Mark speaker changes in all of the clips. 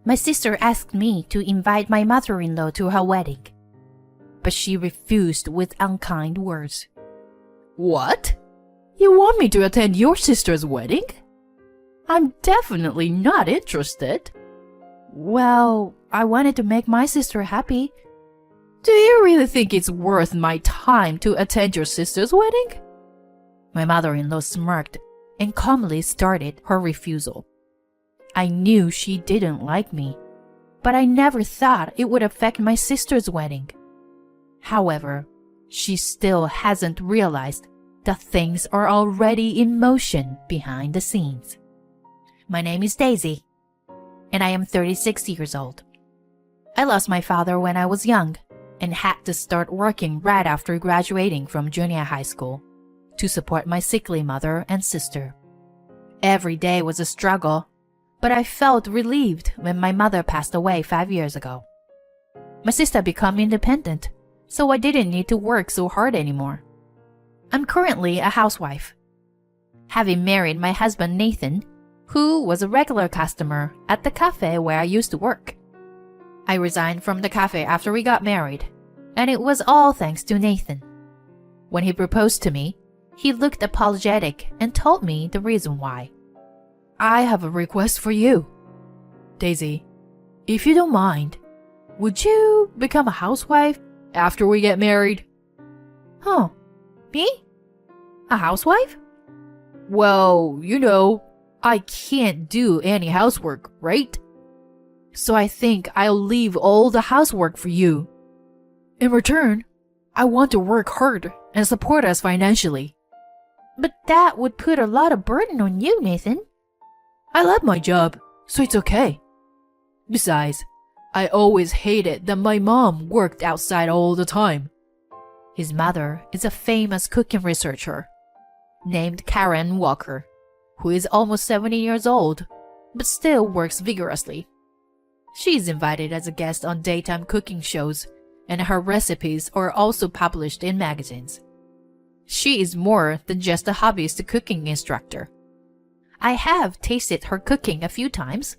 Speaker 1: My sister asked me to invite my mother-in-law to her wedding, but she refused with unkind words.
Speaker 2: What? You want me to attend your sister's wedding? I'm definitely not interested.
Speaker 1: Well, I wanted to make my sister happy.
Speaker 2: Do you really think it's worth my time to attend your sister's wedding?
Speaker 1: My mother-in-law smirked and calmly started her refusal. I knew she didn't like me, but I never thought it would affect my sister's wedding. However, she still hasn't realized that things are already in motion behind the scenes. My name is Daisy, and I am 36 years old. I lost my father when I was young and had to start working right after graduating from junior high school to support my sickly mother and sister. Every day was a struggle, but I felt relieved when my mother passed away 5 years ago. My sister became independent, so I didn't need to work so hard anymore. I'm currently a housewife, having married my husband Nathan, who was a regular customer at the cafe where I used to work. I resigned from the cafe after we got married, and it was all thanks to Nathan. When he proposed to me, he looked apologetic and told me the reason why.
Speaker 2: I have a request for you. Daisy, if you don't mind, would you become a housewife after we get married?
Speaker 1: Huh? Me? A housewife?
Speaker 2: Well, I can't do any housework, right? So I think I'll leave all the housework for you. In return, I want to work hard and support us financially.
Speaker 1: But that would put a lot of burden on you, Nathan.
Speaker 2: I love my job, so it's okay. Besides, I always hated that my mom worked outside all the time.
Speaker 1: His mother is a famous cooking researcher named Karen Walker, who is almost 70 years old, but still works vigorously. She is invited as a guest on daytime cooking shows, and her recipes are also published in magazines. She is more than just a hobbyist cooking instructor. I have tasted her cooking a few times,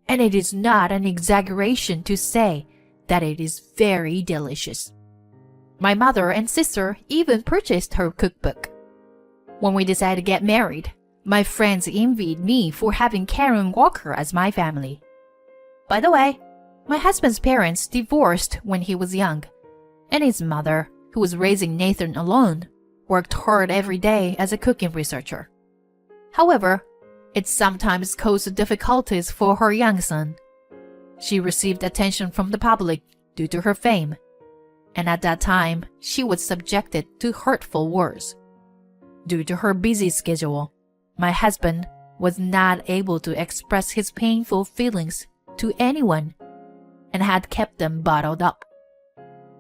Speaker 1: and it is not an exaggeration to say that it is very delicious. My mother and sister even purchased her cookbook. When we decided to get married, my friends envied me for having Karen Walker as my family. By the way, my husband's parents divorced when he was young, and his mother, who was raising Nathan alone, worked hard every day as a cooking researcher. However, it sometimes caused difficulties for her young son. She received attention from the public due to her fame, and at that time, she was subjected to hurtful words. Due to her busy schedule, my husband was not able to express his painful feelings to anyone and had kept them bottled up.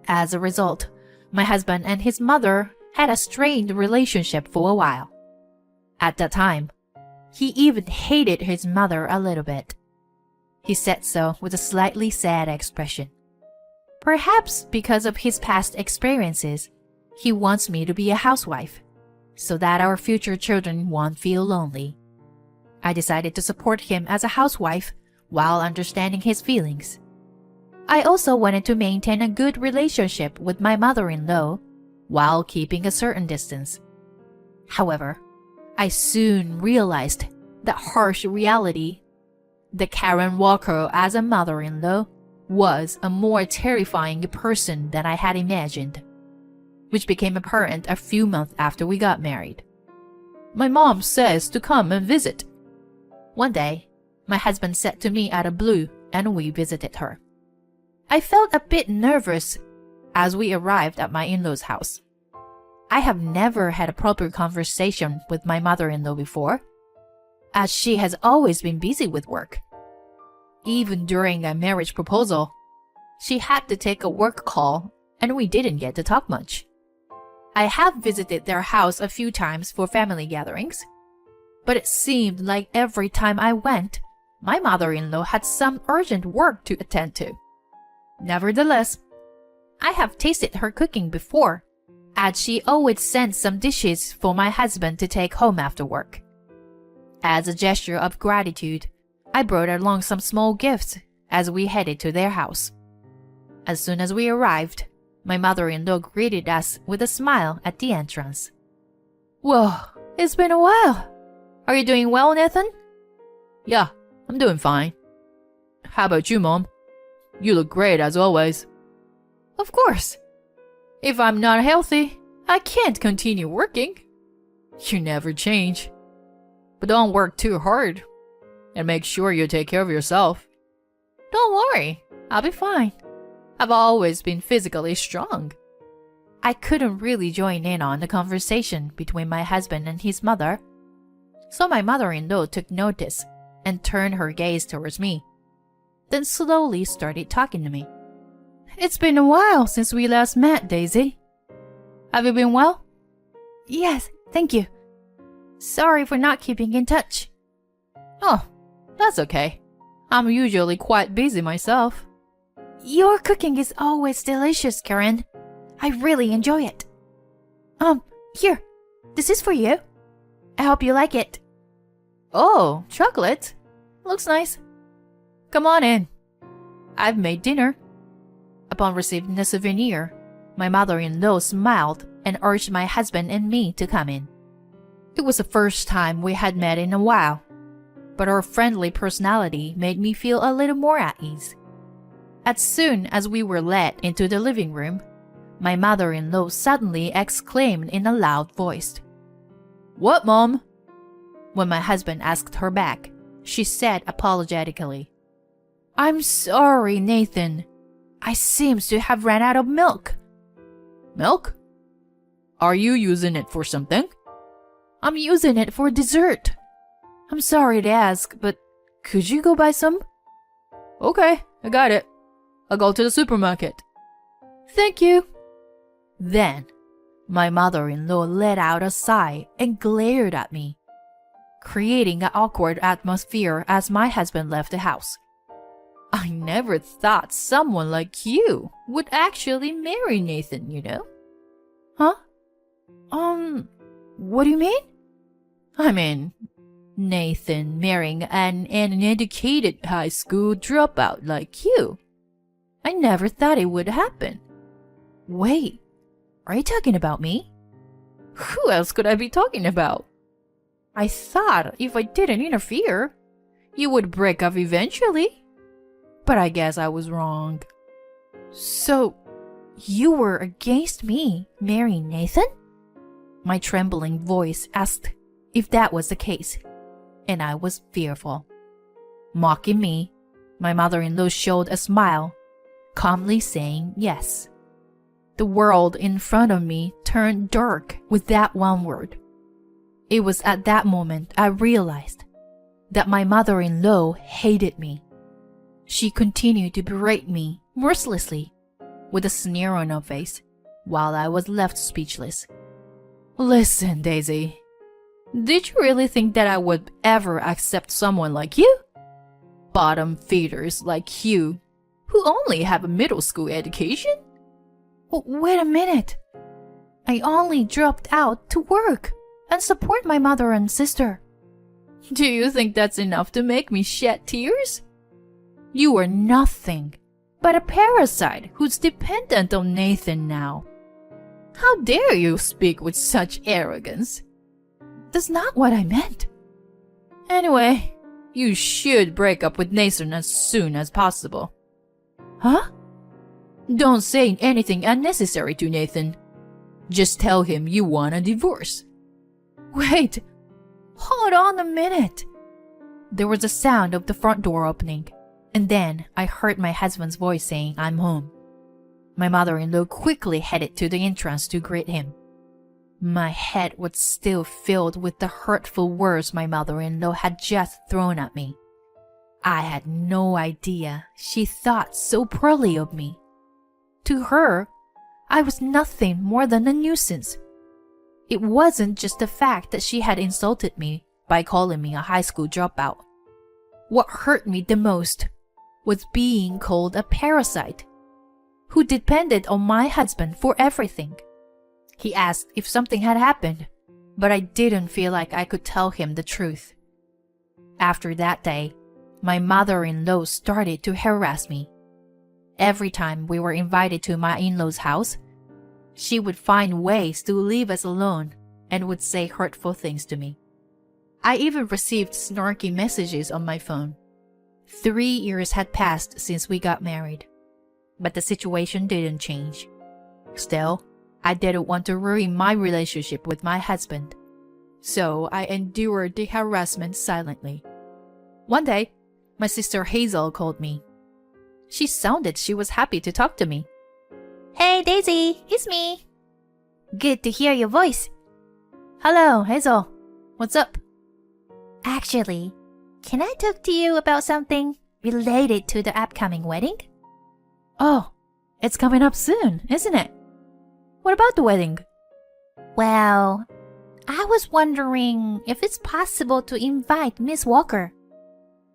Speaker 1: As a result, my husband and his mother had a strained relationship for a while. At that time, he even hated his mother a little bit. He said so with a slightly sad expression. Perhaps because of his past experiences, he wants me to be a housewife, so that our future children won't feel lonely. I decided to support him as a housewife while understanding his feelings. I also wanted to maintain a good relationship with my mother-in-law while keeping a certain distance. However, I soon realized the harsh reality that Karen Walker as a mother-in-law was a more terrifying person than I had imagined, which became apparent a few months after we got married. My mom says to come and visit. One day, my husband said to me out of blue, and we visited her. I felt a bit nervous as we arrived at my in-laws' house. I have never had a proper conversation with my mother-in-law before, as she has always been busy with work. Even during a marriage proposal, she had to take a work call, and we didn't get to talk much. I have visited their house a few times for family gatherings, but it seemed like every time I went, my mother-in-law had some urgent work to attend to. Nevertheless, I have tasted her cooking before, as she always sent some dishes for my husband to take home after work. As a gesture of gratitude, I brought along some small gifts as we headed to their house. As soon as we arrived, my mother-in-law greeted us with a smile at the entrance.
Speaker 2: Whoa, it's been a while.
Speaker 1: Are you doing well, Nathan?
Speaker 2: Yeah, I'm doing fine. How about you, Mom? You look great as always.
Speaker 1: Of course. If I'm not healthy, I can't continue working.
Speaker 2: You never change. But don't work too hard. And make sure you take care of yourself.
Speaker 1: Don't worry, I'll be fine. I've always been physically strong. I couldn't really join in on the conversation between my husband and his mother. So my mother-in-law took notice and turned her gaze towards me. Then slowly started talking to me.
Speaker 2: It's been a while since we last met, Daisy. Have you been well?
Speaker 1: Yes, thank you. Sorry for not keeping in touch.
Speaker 2: Oh, that's okay. I'm usually quite busy myself.
Speaker 1: Your cooking is always delicious, Karen. I really enjoy it. Here, this is for you. I hope you like it.
Speaker 2: Oh, chocolate. Looks nice. Come on in. I've made dinner.
Speaker 1: Upon receiving the souvenir, my mother-in-law smiled and urged my husband and me to come in. It was the first time we had met in a while, but her friendly personality made me feel a little more at ease. As soon as we were led into the living room, my mother-in-law suddenly exclaimed in a loud voice,
Speaker 2: "What, Mom?"
Speaker 1: When my husband asked her back, she said apologetically,
Speaker 2: "I'm sorry, Nathan. I seems to have ran out of milk." "Milk? Are you using it for something?"
Speaker 1: "I'm using it for dessert. I'm sorry to ask, but could you go buy some?"
Speaker 2: "Okay, I got it. I'll go to the supermarket."
Speaker 1: "Thank you."
Speaker 2: Then, my mother-in-law let out a sigh and glared at me, creating an awkward atmosphere as my husband left the house. I never thought someone like you would actually marry Nathan, you know?
Speaker 1: Huh? What do you mean?
Speaker 2: I mean, Nathan marrying an uneducated high school dropout like you. I never thought it would happen.
Speaker 1: Wait, are you talking about me?
Speaker 2: Who else could I be talking about? I thought if I didn't interfere, you would break up eventually. But I guess I was wrong.
Speaker 1: So, you were against me marrying Nathan? My trembling voice asked if that was the case, and I was fearful. Mocking me, my mother-in-law showed a smile, calmly saying yes. The world in front of me turned dark with that one word. It was at that moment I realized that my mother-in-law hated me. She continued to berate me mercilessly, with a sneer on her face, while I was left speechless.
Speaker 2: Listen, Daisy, did you really think that I would ever accept someone like you? Bottom feeders like you, who only have a middle school education?
Speaker 1: Wait a minute. I only dropped out to work and support my mother and sister.
Speaker 2: Do you think that's enough to make me shed tears?
Speaker 1: You are nothing but a parasite who's dependent on Nathan now.
Speaker 2: How dare you speak with such arrogance?
Speaker 1: That's not what I meant.
Speaker 2: Anyway, you should break up with Nathan as soon as possible.
Speaker 1: Huh?
Speaker 2: Don't say anything unnecessary to Nathan. Just tell him you want a divorce.
Speaker 1: Wait, hold on a minute. There was a sound of the front door opening, and then I heard my husband's voice saying I'm home. My mother-in-law quickly headed to the entrance to greet him. My head was still filled with the hurtful words my mother-in-law had just thrown at me. I had no idea she thought so poorly of me. To her, I was nothing more than a nuisance. It wasn't just the fact that she had insulted me by calling me a high school dropout. What hurt me the most was being called a parasite who depended on my husband for everything. He asked if something had happened, but I didn't feel like I could tell him the truth. After that day, my mother-in-law started to harass me. Every time we were invited to my in-laws' house, she would find ways to leave us alone and would say hurtful things to me. I even received snarky messages on my phone. 3 years had passed since we got married, but the situation didn't change. Still, I didn't want to ruin my relationship with my husband, so I endured the harassment silently. One day, my sister Hazel called me. She sounded she was happy to talk to me.
Speaker 2: Hey Daisy, it's me. Good to hear your voice.
Speaker 1: Hello, Hazel. What's up?
Speaker 2: Actually, can I talk to you about something related to the upcoming wedding?
Speaker 1: Oh, it's coming up soon, isn't it? What about the wedding?
Speaker 2: Well, I was wondering if it's possible to invite Miss Walker.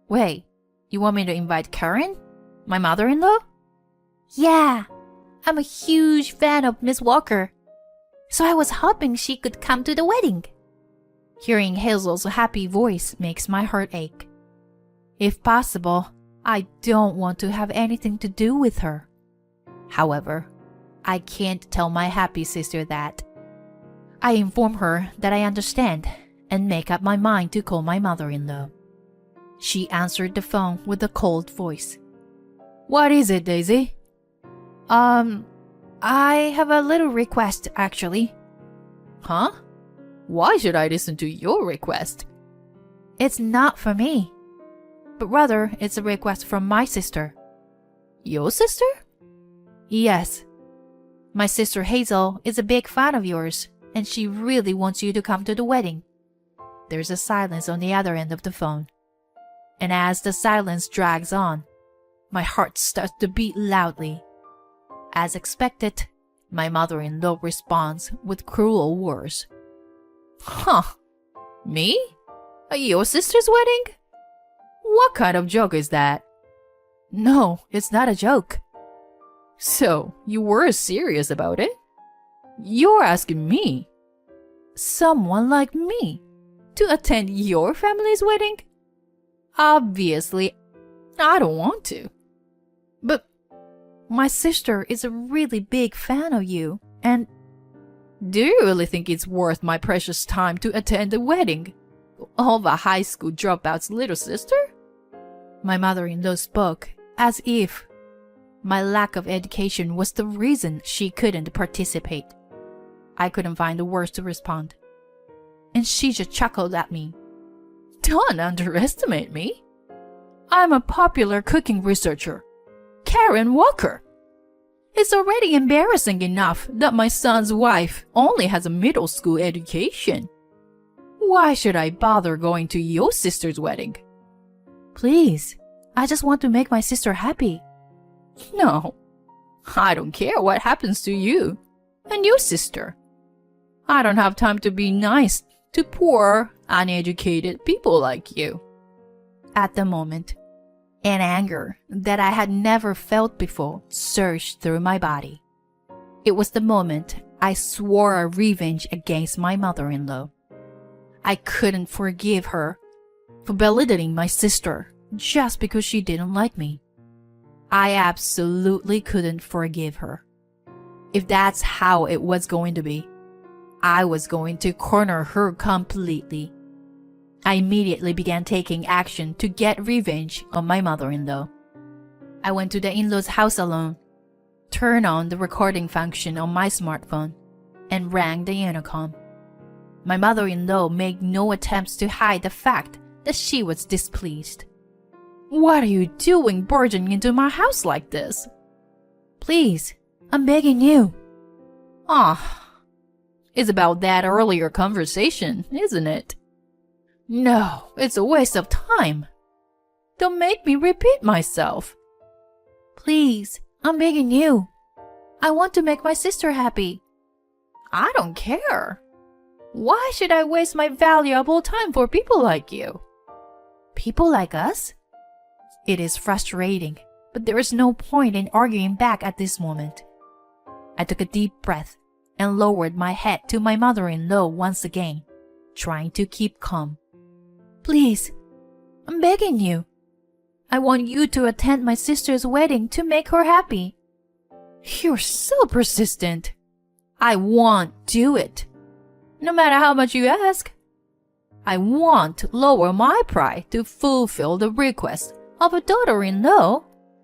Speaker 1: Wait, you want me to invite Karen? My mother-in-law?
Speaker 2: Yeah, I'm a huge fan of Miss Walker, so I was hoping she could come to the wedding.
Speaker 1: Hearing Hazel's happy voice makes my heart ache. If possible, I don't want to have anything to do with her. However, I can't tell my happy sister that. I inform her that I understand and make up my mind to call my mother-in-law. She answered the phone with a cold voice. What is it, Daisy? I have a little request, actually. Huh? Why should I listen to your request? It's not for me, but rather it's a request from my sister. Your sister? Yes. My sister Hazel is a big fan of yours, and she really wants you to come to the wedding. There's a silence on the other end of the phone. And as the silence drags on, my heart starts to beat loudly. As expected, my mother-in-law responds with cruel words. Huh? Me? At your sister's wedding? What kind of joke is that? No, it's not a joke. So, you were serious about it? You're asking me, someone like me, to attend your family's wedding? Obviously, I don't want to. But my sister is a really big fan of you, and do you really think it's worth my precious time to attend the wedding of a high school dropout's little sister? My mother-in-law spoke as if my lack of education was the reason she couldn't participate. I couldn't find the words to respond, and she just chuckled at me. Don't underestimate me. I'm a popular cooking researcher, Karen Walker. It's already embarrassing enough that my son's wife only has a middle school education. Why should I bother going to your sister's wedding? Please, I just want to make my sister happy. No, I don't care what happens to you and your sister. I don't have time to be nice to poor, uneducated people like you. At the moment, an anger that I had never felt before surged through my body. It was the moment I swore a revenge against my mother-in-law. I couldn't forgive her for belittling my sister just because she didn't like me. I absolutely couldn't forgive her. If that's how it was going to be, I was going to corner her completely. I immediately began taking action to get revenge on my mother-in-law. I went to the in-laws' house alone, turned on the recording function on my smartphone, and rang the intercom. My mother-in-law made no attempts to hide the fact that she was displeased. What are you doing barging into my house like this? Please, I'm begging you. It's about that earlier conversation, isn't it? No, it's a waste of time. Don't make me repeat myself. Please, I'm begging you. I want to make my sister happy. I don't care. Why should I waste my valuable time for people like you? People like us? It is frustrating, but there is no point in arguing back at this moment. I took a deep breath and lowered my head to my mother-in-law once again, trying to keep calm. Please, I'm begging you. I want you to attend my sister's wedding to make her happy.
Speaker 2: You're so persistent.
Speaker 1: I won't do it. No matter how much you ask. I won't lower my pride to fulfill the request of a daughter-in-law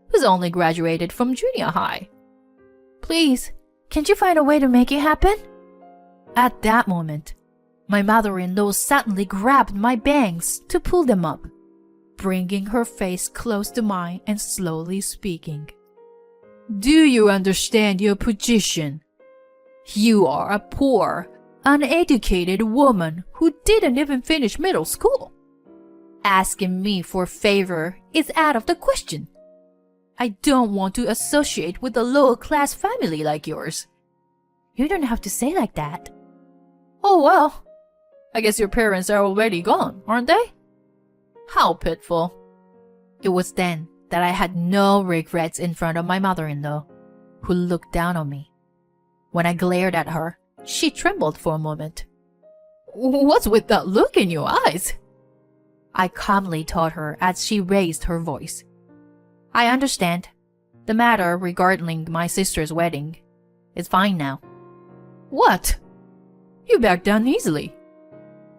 Speaker 1: who's only graduated from junior high.
Speaker 2: Please, can't you find a way to make it happen?
Speaker 1: At that moment, my mother-in-law suddenly grabbed my bangs to pull them up, bringing her face close to mine and slowly speaking.
Speaker 2: Do you understand your position?
Speaker 1: You are a poor, uneducated woman who didn't even finish middle school. Asking me for a favor is out of the question. I don't want to associate with a lower-class family like yours.
Speaker 2: You don't have to say like that.
Speaker 1: Oh well, I guess your parents are already gone, aren't they? How pitiful. It was then that I had no regrets in front of my mother-in-law, who looked down on me. When I glared at her, she trembled for a moment.
Speaker 2: What's with that look in your eyes?
Speaker 1: I calmly told her as she raised her voice. I understand. The matter regarding my sister's wedding is fine now.
Speaker 2: What? You backed down easily.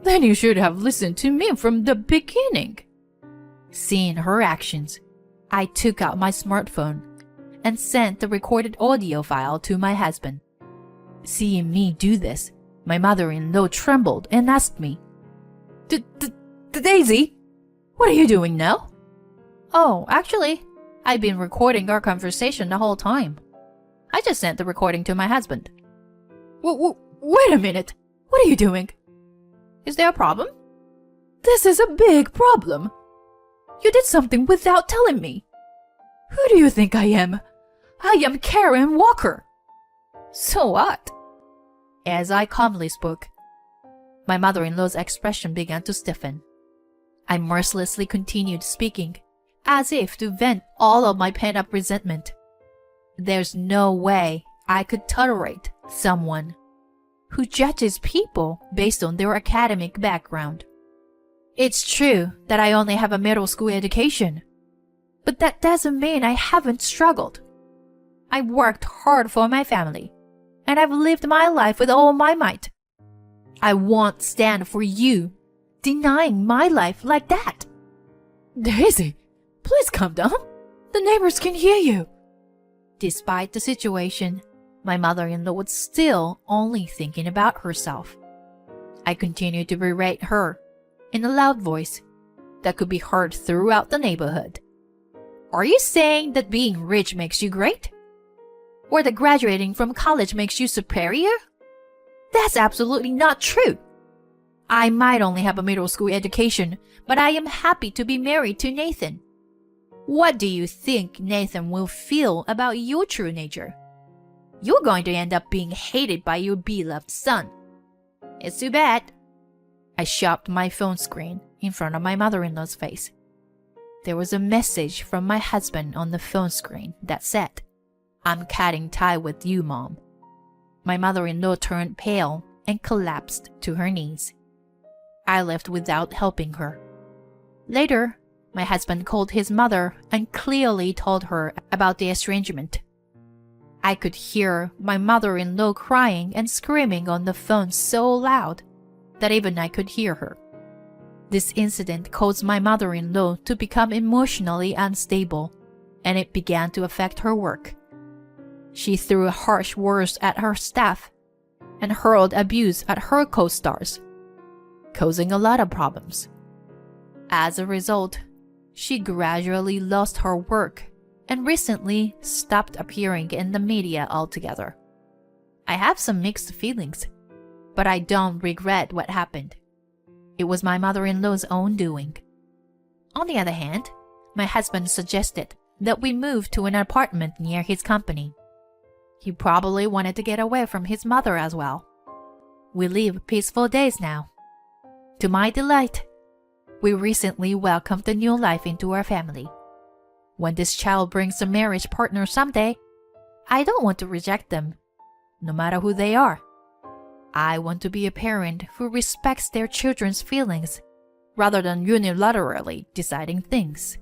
Speaker 2: Then you should have listened to me from the beginning.
Speaker 1: Seeing her actions, I took out my smartphone and sent the recorded audio file to my husband. Seeing me do this, my mother-in-law trembled and asked me,
Speaker 2: Daisy, what are you doing now?
Speaker 1: Oh, actually, I've been recording our conversation the whole time. I just sent the recording to my husband.
Speaker 2: Wait a minute. What are you doing?
Speaker 1: Is there a problem?
Speaker 2: This is a big problem. You did something without telling me. Who do you think I am? I am Karen Walker.
Speaker 1: So what? As I calmly spoke, my mother-in-law's expression began to stiffen. I mercilessly continued speaking, as if to vent all of my pent-up resentment. There's no way I could tolerate someone who judges people based on their academic background. It's true that I only have a middle school education, but that doesn't mean I haven't struggled. I worked hard for my family, and I've lived my life with all my might. I won't stand for you denying my life like that.
Speaker 2: Daisy, please calm down. The neighbors can hear you.
Speaker 1: Despite the situation, my mother-in-law was still only thinking about herself. I continued to berate her in a loud voice that could be heard throughout the neighborhood. Are you saying that being rich makes you great? Or that graduating from college makes you superior? That's absolutely not true. I might only have a middle school education, but I am happy to be married to Nathan. What do you think Nathan will feel about your true nature? You're going to end up being hated by your beloved son. It's too bad. I shoved my phone screen in front of my mother-in-law's face. There was a message from my husband on the phone screen that said, "I'm cutting tie with you, Mom." My mother-in-law turned pale and collapsed to her knees. I left without helping her. Later, my husband called his mother and clearly told her about the estrangement. I could hear my mother-in-law crying and screaming on the phone so loud that even I could hear her. This incident caused my mother-in-law to become emotionally unstable, and it began to affect her work. She threw harsh words at her staff and hurled abuse at her co-stars, causing a lot of problems. As a result, she gradually lost her work and recently stopped appearing in the media altogether. I have some mixed feelings, but I don't regret what happened. It was my mother-in-law's own doing. On the other hand, my husband suggested that we move to an apartment near his company. He probably wanted to get away from his mother as well. We live peaceful days now. To my delight, we recently welcomed a new life into our family. When this child brings a marriage partner someday, I don't want to reject them, no matter who they are. I want to be a parent who respects their children's feelings rather than unilaterally deciding things.